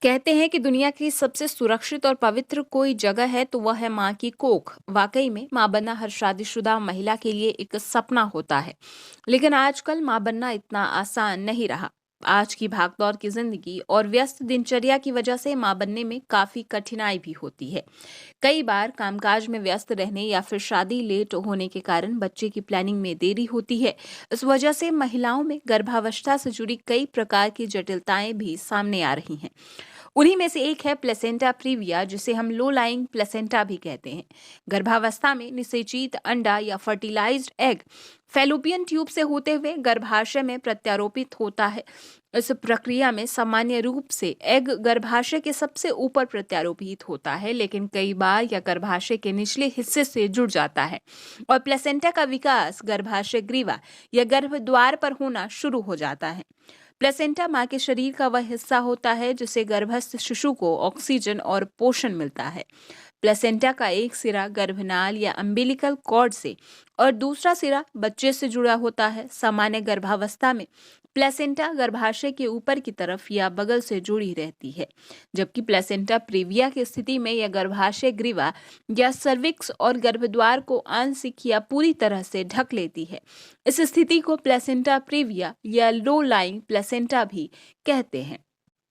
कहते हैं कि दुनिया की सबसे सुरक्षित और पवित्र कोई जगह है तो वह है माँ की कोख। वाकई में माँ बनना हर शादीशुदा महिला के लिए एक सपना होता है। लेकिन आजकल माँ बनना इतना आसान नहीं रहा। आज की भागदौड़ की जिंदगी और व्यस्त दिनचर्या की वजह से माँ बनने में काफी कठिनाई भी होती है। कई बार कामकाज में व्यस्त रहने या फिर शादी लेट होने के कारण बच्चे की प्लानिंग में देरी होती है। इस वजह से महिलाओं में गर्भावस्था से जुड़ी कई प्रकार की जटिलताएं भी सामने आ रही हैं। उन्हीं में से एक है प्लेसेंटा प्रीविया, जिसे हम लो लाइंग प्लेसेंटा भी कहते हैं। गर्भावस्था में निषेचित अंडा या फर्टिलाइज्ड एग फैलोपियन ट्यूब से होते हुए गर्भाशय में प्रत्यारोपित होता है। इस प्रक्रिया में सामान्य रूप से एग गर्भाशय के सबसे ऊपर प्रत्यारोपित होता है, लेकिन कई बार यह गर्भाशय के निचले हिस्से से जुड़ जाता है और प्लेसेंटा का विकास गर्भाशय ग्रीवा या गर्भद्वार पर होना शुरू हो जाता है। प्लेसेंटा मां के शरीर का वह हिस्सा होता है जिसे गर्भस्थ शिशु को ऑक्सीजन और पोषण मिलता है। प्लेसेंटा का एक सिरा गर्भनाल या अम्बिलिकल कॉर्ड से और दूसरा सिरा बच्चे से जुड़ा होता है। सामान्य गर्भावस्था में प्लेसेंटा गर्भाशय के ऊपर की तरफ या बगल से जुड़ी रहती है, जबकि प्लेसेंटा प्रीविया की स्थिति में यह गर्भाशय ग्रीवा या सर्विक्स और गर्भद्वार को आंशिक या पूरी तरह से ढक लेती है। इस स्थिति को प्लेसेंटा प्रीविया या लो लाइंग प्लेसेंटा भी कहते हैं।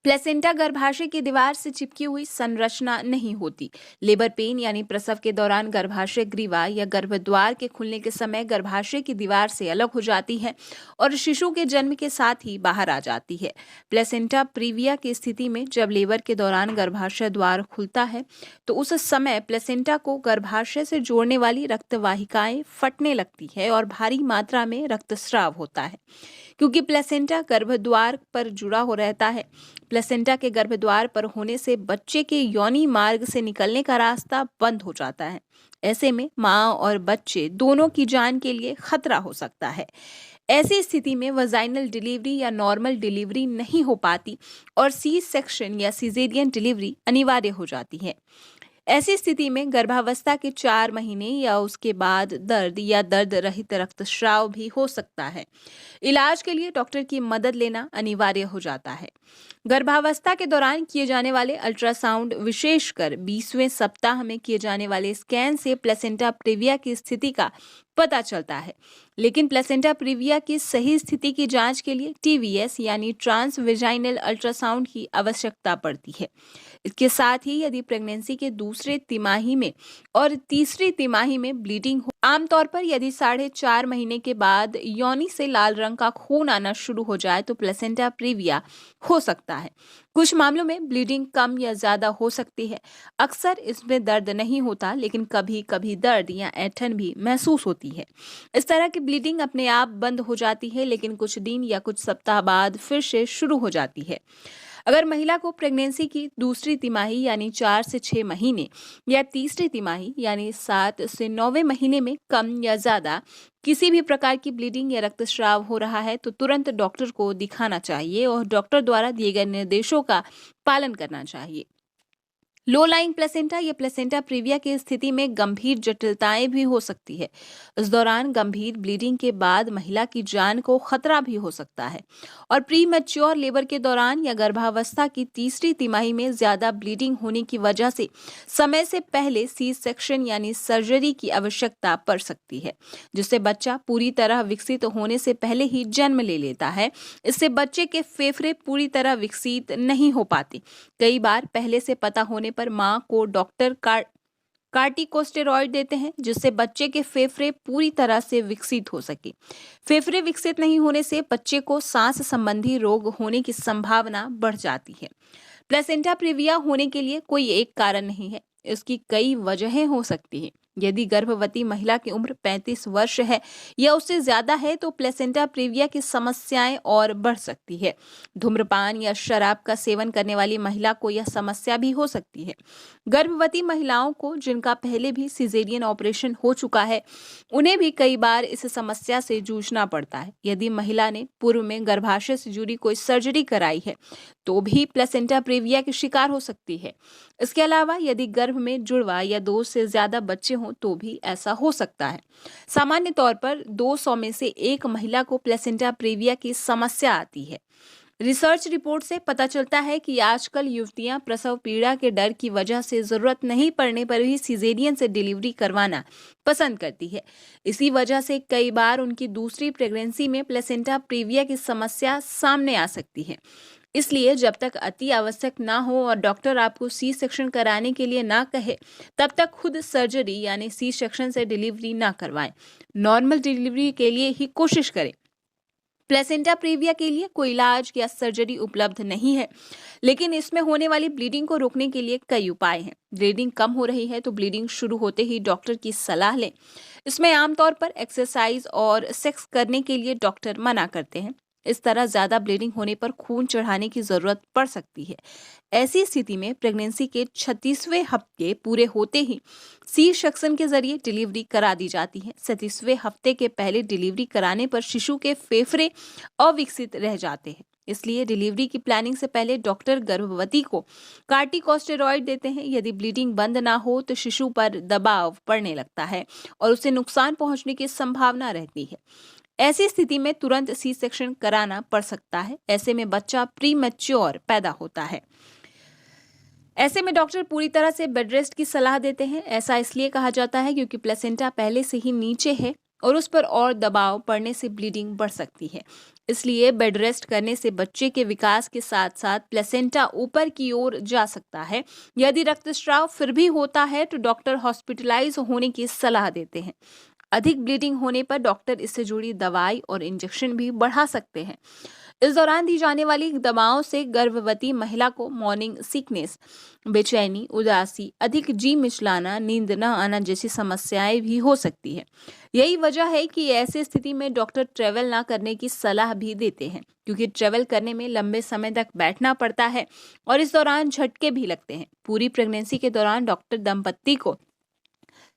प्लेसेंटा गर्भाशय की दीवार से चिपकी हुई संरचना नहीं होती। लेबर पेन यानी प्रसव के दौरान गर्भाशय ग्रीवा या गर्भद्वार के खुलने के समय गर्भाशय की दीवार से अलग हो जाती है और शिशु के जन्म के साथ ही बाहर आ जाती है। प्लेसेंटा प्रीविया की स्थिति में जब लेबर के दौरान गर्भाशय द्वार खुलता है तो उस समय प्लेसेंटा को गर्भाशय से जोड़ने वाली रक्तवाहिकाएं फटने लगती है और भारी मात्रा में रक्तस्राव होता है। क्योंकि प्लेसेंटा गर्भद्वार पर जुड़ा हो रहता है, प्लेसेंटा के गर्भद्वार पर होने से बच्चे के योनि मार्ग से निकलने का रास्ता बंद हो जाता है। ऐसे में मां और बच्चे दोनों की जान के लिए खतरा हो सकता है। ऐसी स्थिति में वजाइनल डिलीवरी या नॉर्मल डिलीवरी नहीं हो पाती और सी सेक्शन या सिजेरियन डिलीवरी अनिवार्य हो जाती है। ऐसी स्थिति में गर्भावस्था के 4 महीने या उसके बाद दर्द या दर्द रहित रक्तस्राव भी हो सकता है। इलाज के लिए डॉक्टर की मदद लेना अनिवार्य हो जाता है। गर्भावस्था के दौरान किए जाने वाले अल्ट्रासाउंड, विशेषकर 20वें सप्ताह में किए जाने वाले स्कैन से प्लेसेंटा प्रीविया की स्थिति का पता चलता है। लेकिन प्लेसेंटा प्रीविया की सही स्थिति की जांच के लिए टीवीएस यानी ट्रांस वेजाइनल अल्ट्रासाउंड की आवश्यकता पड़ती है। इसके साथ ही यदि प्रेगनेंसी के दूसरे तिमाही में और तीसरी तिमाही में ब्लीडिंग हो, आमतौर पर यदि 4.5 महीने के बाद योनि से लाल रंग का खून आना शुरू हो जाए तो प्लेसेंटा प्रीविया हो सकता है। कुछ मामलों में ब्लीडिंग कम या ज्यादा हो सकती है। अक्सर इसमें दर्द नहीं होता, लेकिन कभी कभी दर्द या ऐंठन भी महसूस होती है। इस तरह की ब्लीडिंग अपने आप बंद हो जाती है, लेकिन कुछ दिन या कुछ सप्ताह बाद फिर से शुरू हो जाती है। अगर महिला को प्रेगनेंसी की दूसरी तिमाही यानी 4 से 6 महीने या तीसरी तिमाही यानी 7 से 9वें महीने में कम या ज्यादा किसी भी प्रकार की ब्लीडिंग या रक्तस्राव हो रहा है तो तुरंत डॉक्टर को दिखाना चाहिए और डॉक्टर द्वारा दिए गए निर्देशों का पालन करना चाहिए। लो लाइंग प्लेसेंटा या प्लेसेंटा प्रीविया की स्थिति में गंभीर जटिलताएं भी हो सकती है। इस दौरान गंभीर ब्लीडिंग के बाद महिला की जान को खतरा भी हो सकता है और प्री मैच्योर लेबर के दौरान या गर्भावस्था की तीसरी तिमाही में ज्यादा ब्लीडिंग होने की वजह से समय से पहले सी सेक्शन यानी सर्जरी की आवश्यकता पड़ सकती है, जिससे बच्चा पूरी तरह विकसित होने से पहले ही जन्म ले लेता है। इससे बच्चे के फेफड़े पूरी तरह विकसित नहीं हो पाते। कई बार पहले से पता होने पर मां को डॉक्टर कार्टिकोस्टेरॉइड देते हैं, जिससे बच्चे के फेफड़े पूरी तरह से विकसित हो सके। फेफड़े विकसित नहीं होने से बच्चे को सांस संबंधी रोग होने की संभावना बढ़ जाती है। प्लेसेंटा प्रीविया होने के लिए कोई एक कारण नहीं है, इसकी कई वजहें हो सकती हैं। यदि गर्भवती महिला की उम्र 35 वर्ष है या उससे ज्यादा है तो प्लेसेंटा प्रीविया की समस्याएं और बढ़ सकती है। धूम्रपान या शराब का सेवन करने वाली महिला को यह समस्या भी हो सकती है। गर्भवती महिलाओं को जिनका पहले भी सिजेरियन ऑपरेशन हो चुका है, उन्हें भी कई बार इस समस्या से जूझना पड़ता है। यदि महिला ने पूर्व में गर्भाशय से जुड़ी कोई सर्जरी कराई है तो भी प्लेसेंटा प्रीविया की शिकार हो सकती है। इसके अलावा यदि गर्भ में जुड़वा या 2 से ज्यादा बच्चे हों तो भी ऐसा हो सकता है। सामान्य तौर पर 200 में से एक महिला को प्लेसेंटा प्रीविया की समस्या आती है। रिसर्च रिपोर्ट से पता चलता है कि आजकल युवतियां प्रसव पीड़ा के डर की वजह से जरूरत नहीं पड़ने पर भी सिजेरियन से डिलीवरी करवाना पसंद करती है। इसी वजह से कई बार उनकी दूसरी प्रेगनेंसी में प्लेसेंटा प्रीविया की समस्या सामने आ सकती है। इसलिए जब तक अति आवश्यक ना हो और डॉक्टर आपको सी सेक्शन कराने के लिए ना कहे, तब तक खुद सर्जरी यानी सी सेक्शन से डिलीवरी ना करवाएं। नॉर्मल डिलीवरी के लिए ही कोशिश करें। प्लेसेंटा प्रीविया के लिए कोई इलाज या सर्जरी उपलब्ध नहीं है, लेकिन इसमें होने वाली ब्लीडिंग को रोकने के लिए कई उपाय हैं। ब्लीडिंग कम हो रही है तो ब्लीडिंग शुरू होते ही डॉक्टर की सलाह लें। इसमें आमतौर पर एक्सरसाइज और सेक्स करने के लिए डॉक्टर मना करते हैं। इस तरह ज्यादा ब्लीडिंग होने पर खून चढ़ाने की जरूरत पड़ सकती है। ऐसी स्थिति में प्रेगनेंसी के 36वें हफ्ते पूरे होते ही सी सेक्शन के जरिए डिलीवरी करा दी जाती है। 37वें हफ्ते के पहले डिलीवरी कराने पर शिशु के फेफड़े अविकसित रह जाते हैं। इसलिए डिलीवरी की प्लानिंग से पहले डॉक्टर गर्भवती को कार्टिकोस्टेरॉइड देते हैं। यदि ब्लीडिंग बंद ना हो तो शिशु पर दबाव पड़ने लगता है और उसे नुकसान पहुंचने की संभावना रहती है। ऐसी स्थिति में तुरंत सी सेक्शन कराना पड़ सकता है। ऐसे में बच्चा प्री मैच्योर पैदा होता है। ऐसे में डॉक्टर पूरी तरह से बेड रेस्ट की सलाह देते हैं। ऐसा इसलिए कहा जाता है क्योंकि प्लेसेंटा पहले से ही नीचे है और उस पर और दबाव पड़ने से ब्लीडिंग बढ़ सकती है। इसलिए बेड रेस्ट करने से बच्चे के विकास के साथ साथ प्लेसेंटा ऊपर की ओर जा सकता है। यदि रक्तस्राव फिर भी होता है तो डॉक्टर हॉस्पिटलाइज होने की सलाह देते हैं। अधिक ब्लीडिंग होने पर डॉक्टर इससे जुड़ी दवाई और इंजेक्शन भी बढ़ा सकते हैं। इस दौरान दी जाने वाली दवाओं से गर्भवती महिला को मॉर्निंग सिकनेस, बेचैनी, उदासी, अधिक जी मिचलाना, नींद न आना जैसी समस्याएं भी हो सकती है। यही वजह है कि ऐसी स्थिति में डॉक्टर ट्रेवल ना करने की सलाह भी देते हैं, क्योंकि ट्रेवल करने में लंबे समय तक बैठना पड़ता है और इस दौरान झटके भी लगते हैं। पूरी प्रेगनेंसी के दौरान डॉक्टर दंपत्ति को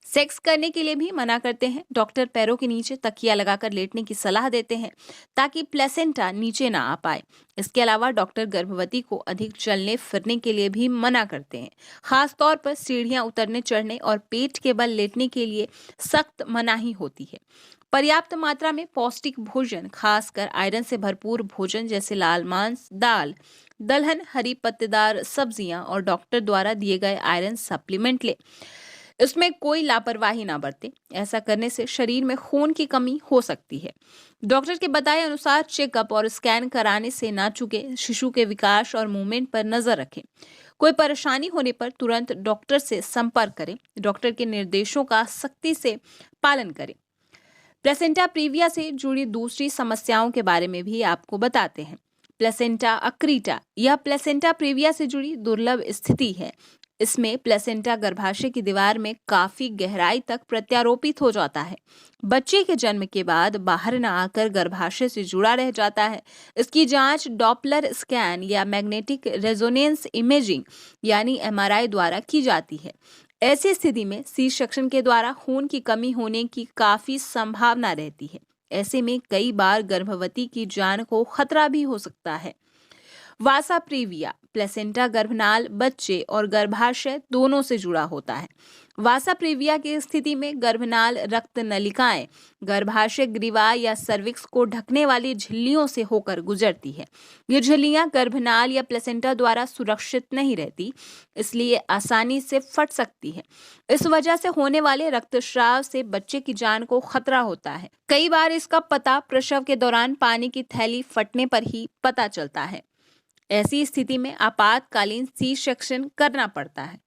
सेक्स करने के लिए भी मना करते हैं। डॉक्टर पैरों के नीचे तकिया लगाकर लेटने की सलाह देते हैं ताकि प्लेसेंटा नीचे ना आ पाए। इसके अलावा डॉक्टर गर्भवती को अधिक चलने फिरने के लिए भी मना करते हैं। खास तौर पर सीढ़ियां उतरने चढ़ने और पेट के बल लेटने के लिए सख्त मनाही होती है। पर्याप्त मात्रा में पौष्टिक भोजन, खासकर आयरन से भरपूर भोजन जैसे लाल मांस, दाल, दलहन, हरी पत्तेदार सब्जियां और डॉक्टर द्वारा दिए गए आयरन सप्लीमेंट ले। इसमें कोई लापरवाही ना बरते। ऐसा करने से शरीर में खून की कमी हो सकती है। डॉक्टर के बताए अनुसार चेकअप और स्कैन कराने से ना चूके। शिशु के विकास और मूवमेंट पर नजर रखें। कोई परेशानी होने पर तुरंत डॉक्टर से संपर्क करें। डॉक्टर के निर्देशों का सख्ती से पालन करें। प्लेसेंटा प्रीविया से जुड़ी दूसरी समस्याओं के बारे में भी आपको बताते हैं। प्लेसेंटा अक्रीटा, यह प्लेसेंटा प्रीविया से जुड़ी दुर्लभ स्थिति है। इसमें प्लेसेंटा गर्भाशय की दीवार में काफी गहराई तक प्रत्यारोपित हो जाता है। बच्चे के जन्म के बाद बाहर न आकर गर्भाशय से जुड़ा रह जाता है। इसकी जांच डॉपलर स्कैन या मैग्नेटिक रेजोनेंस इमेजिंग यानी एमआरआई द्वारा की जाती है। ऐसी स्थिति में सी सेक्शन के द्वारा खून की कमी होने की काफी संभावना रहती है। ऐसे में कई बार गर्भवती की जान को खतरा भी हो सकता है। वासा प्रीविया, प्लेसेंटा गर्भनाल बच्चे और गर्भाशय दोनों से जुड़ा होता है। वासा प्रीविया की स्थिति में गर्भनाल रक्त नलिकाएं गर्भाशय ग्रीवा या सर्विक्स को ढकने वाली झिल्लियों से होकर गुजरती है। ये झिल्लियां गर्भनाल या प्लेसेंटा द्वारा सुरक्षित नहीं रहती, इसलिए आसानी से फट सकती है। इस वजह से होने वाले रक्तस्राव से बच्चे की जान को खतरा होता है। कई बार इसका पता प्रसव के दौरान पानी की थैली फटने पर ही पता चलता है। ऐसी स्थिति में आपातकालीन सी सेक्शन करना पड़ता है।